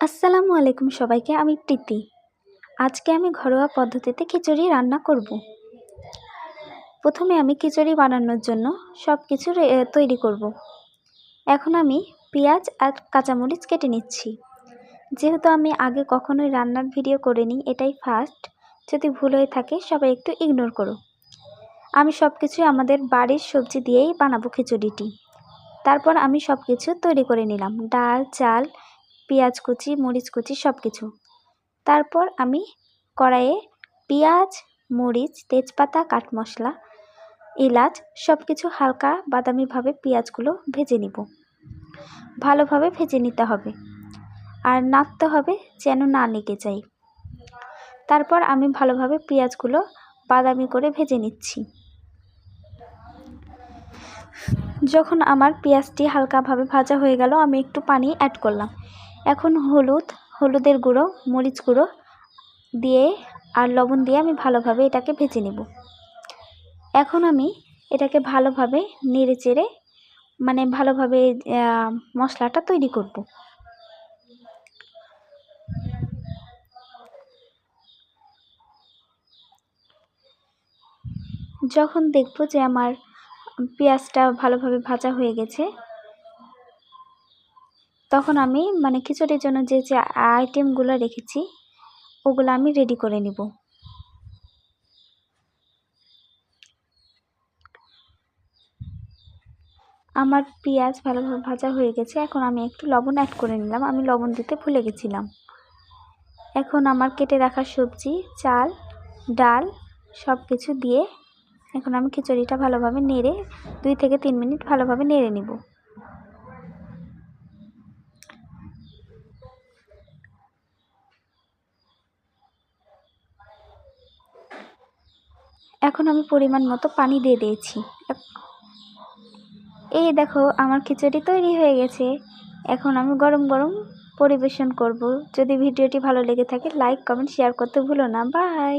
আসসালামু আলাইকুম সবাইকে। আমি প্রীতি। আজকে আমি ঘরোয়া পদ্ধতিতে খিচুড়ি রান্না করব। প্রথমে আমি খিচুড়ি বানানোর জন্য সব কিছু তৈরি করব। এখন আমি পেঁয়াজ আর কাঁচামরিচ কেটে নিচ্ছি। যেহেতু আমি আগে কখনোই রান্নার ভিডিও করিনি, এটাই ফার্স্ট। যদি ভুল হয়ে থাকে সবাই একটু ইগনোর করো। আমি সব কিছুই আমাদের বাড়ির সবজি দিয়েই বানাবো খিচুড়িটি। তারপর আমি সব কিছু তৈরি করে নিলাম, ডাল, চাল, পেঁয়াজ কুচি, মরিচ কুচি সব কিছু। তারপর আমি কড়াইয়ে পেঁয়াজ, মরিচ, তেজপাতা, কাঠ মশলা, এলাচ সব কিছু হালকা বাদামিভাবে পেঁয়াজগুলো ভেজে নিব। ভালোভাবে ভেজে নিতে হবে আর নাড়তে হবে যেন না লেগে যায়। তারপর আমি ভালোভাবে পেঁয়াজগুলো বাদামি করে ভেজে নিচ্ছি। যখন আমার পেঁয়াজটি হালকাভাবে ভাজা হয়ে গেল, আমি একটু পানি অ্যাড করলাম। এখন হলুদের গুঁড়ো, মরিচ গুঁড়ো দিয়ে আর লবণ দিয়ে আমি ভালোভাবে এটাকে ভেজে নেব। এখন আমি এটাকে ভালোভাবে নেড়ে চেড়ে ভালোভাবে মশলাটা তৈরি করব। যখন দেখব যে আমার পেঁয়াজটা ভালোভাবে ভাজা হয়ে গেছে, তখন আমি খিচুড়ির জন্য যে আইটেমগুলো রেখেছি ওগুলো আমি রেডি করে নিব। আমার পেঁয়াজ ভালোভাবে ভাজা হয়ে গেছে। এখন আমি একটু লবণ অ্যাড করে নিলাম, আমি লবণ দিতে ভুলে গেছিলাম। এখন আমার কেটে রাখা সবজি, চাল, ডাল সব কিছু দিয়ে এখন আমি খিচুড়িটা ভালোভাবে নেড়ে 2 থেকে 3 মিনিট ভালোভাবে নেড়ে নিব। এখন আমি পরিমাণ মতো পানি দিয়ে দিয়েছি। এই দেখো আমার খিচুড়ি তৈরি হয়ে গেছে। এখন আমি গরম গরম পরিবেশন করব। যদি ভিডিওটি ভালো লেগে থাকে লাইক, কমেন্ট, শেয়ার করতে ভুলো না। বাই।